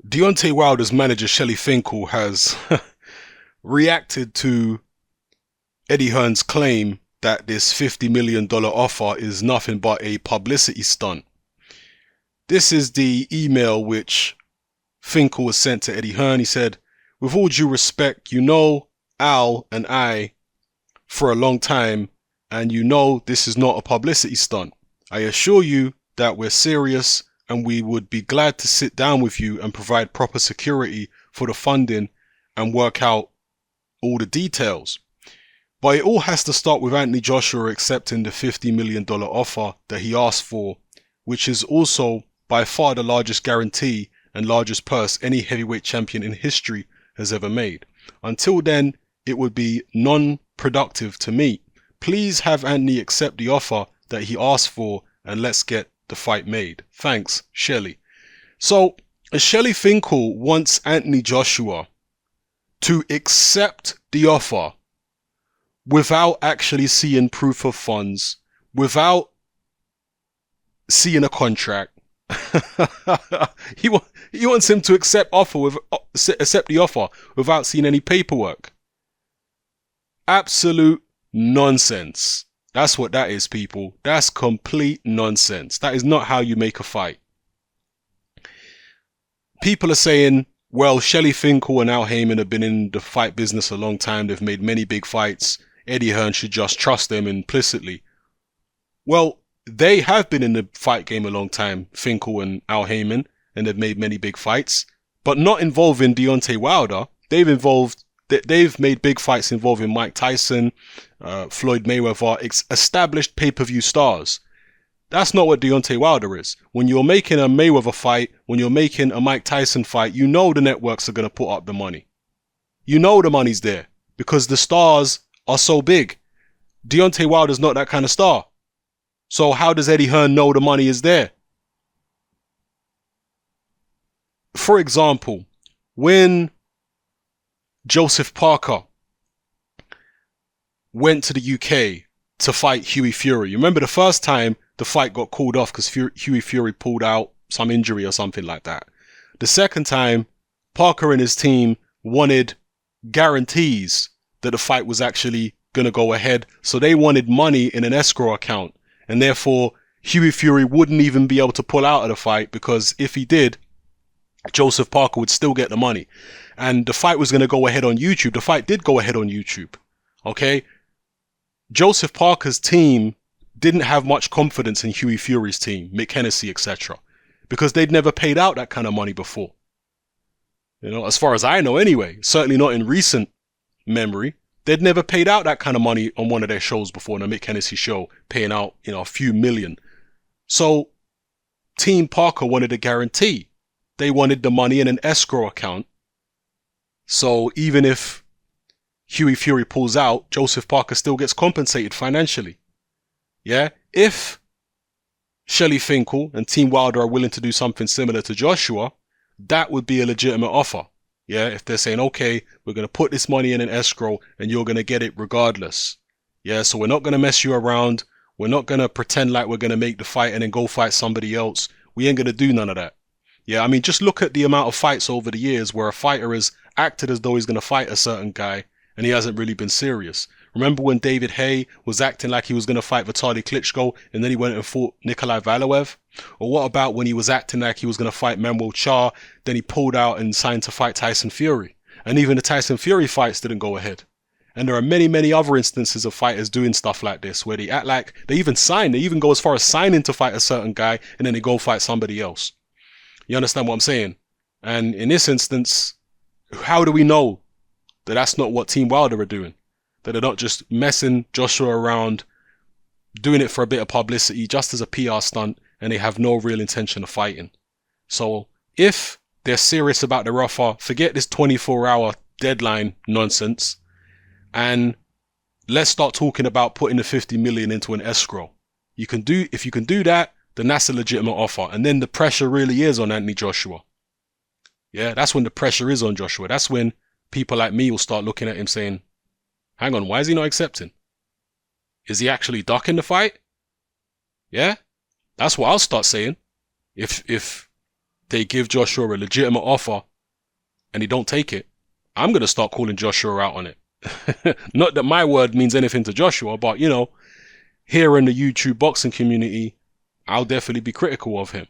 Deontay Wilder's manager, Shelley Finkel, has reacted to Eddie Hearn's claim that this $50 million offer is nothing but a publicity stunt. This is the email which Finkel was sent to Eddie Hearn. He said, "With all due respect, you know Al and I for a long time, and you know this is not a publicity stunt. I assure you that we're serious and we would be glad to sit down with you and provide proper security for the funding and work out all the details. But it all has to start with Anthony Joshua accepting the $50 million offer that he asked for, which is also by far the largest guarantee and largest purse any heavyweight champion in history has ever made. Until then, it would be non-productive to me. Please have Anthony accept the offer that he asked for and let's get the fight made. Thanks, Shelley." So, Shelley Finkel wants Anthony Joshua to accept the offer without actually seeing proof of funds, without seeing a contract. He wants him to accept the offer without seeing any paperwork. Absolute nonsense. That's what that is, people. That's complete nonsense. That is not how you make a fight. People are saying, well, Shelley Finkel and Al Heyman have been in the fight business a long time. They've made many big fights. Eddie Hearn should just trust them implicitly. Well, they have been in the fight game a long time, Finkel and Al Heyman, and they've made many big fights, but not involving Deontay Wilder. They've made big fights involving Mike Tyson, Floyd Mayweather, established pay-per-view stars. That's not what Deontay Wilder is. When you're making a Mayweather fight, when you're making a Mike Tyson fight, you know the networks are going to put up the money. You know the money's there because the stars are so big. Deontay Wilder's not that kind of star. So how does Eddie Hearn know the money is there? For example, when Joseph Parker went to the UK to fight Hughie Fury, you remember the first time the fight got called off because Hughie Fury pulled out some injury or something like that. The second time, Parker and his team wanted guarantees that the fight was actually going to go ahead. So they wanted money in an escrow account. And therefore, Hughie Fury wouldn't even be able to pull out of the fight because if he did, Joseph Parker would still get the money. And the fight was going to go ahead on YouTube. The fight did go ahead on YouTube. Okay? Joseph Parker's team didn't have much confidence in Hughie Fury's team, Mick Hennessy, etc. because they'd never paid out that kind of money before. You know, as far as I know anyway, certainly not in recent memory. They'd never paid out that kind of money on one of their shows before, in the Mick Hennessy show, paying out, a few million. So, Team Parker wanted a guarantee. They wanted the money in an escrow account. So, even if Hughie Fury pulls out, Joseph Parker still gets compensated financially. Yeah? If Shelley Finkel and Team Wilder are willing to do something similar to Joshua, that would be a legitimate offer. Yeah, if they're saying, okay, we're going to put this money in an escrow and you're going to get it regardless. Yeah, so we're not going to mess you around. We're not going to pretend like we're going to make the fight and then go fight somebody else. We ain't going to do none of that. Yeah, I mean, just look at the amount of fights over the years where a fighter has acted as though he's going to fight a certain guy and he hasn't really been serious. Remember when David Haye was acting like he was going to fight Vitaly Klitschko and then he went and fought Nikolai Valoev? Or what about when he was acting like he was going to fight Manuel Charr, then he pulled out and signed to fight Tyson Fury? And even the Tyson Fury fights didn't go ahead. And there are many, many other instances of fighters doing stuff like this where they act like they even go as far as signing to fight a certain guy and then they go fight somebody else. You understand what I'm saying? And in this instance, how do we know that that's not what Team Wilder are doing? That they're not just messing Joshua around, doing it for a bit of publicity, just as a PR stunt, and they have no real intention of fighting. So if they're serious about their offer, forget this 24-hour deadline nonsense, and let's start talking about putting the 50 million into an escrow. If you can do that, then that's a legitimate offer. And then the pressure really is on Anthony Joshua. Yeah, that's when the pressure is on Joshua. That's when people like me will start looking at him saying, hang on, why is he not accepting? Is he actually ducking the fight? Yeah? That's what I'll start saying. If they give Joshua a legitimate offer and he don't take it, I'm going to start calling Joshua out on it. Not that my word means anything to Joshua, but, you know, here in the YouTube boxing community, I'll definitely be critical of him.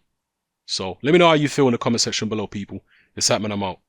So let me know how you feel in the comment section below, people. It's happening, I'm out.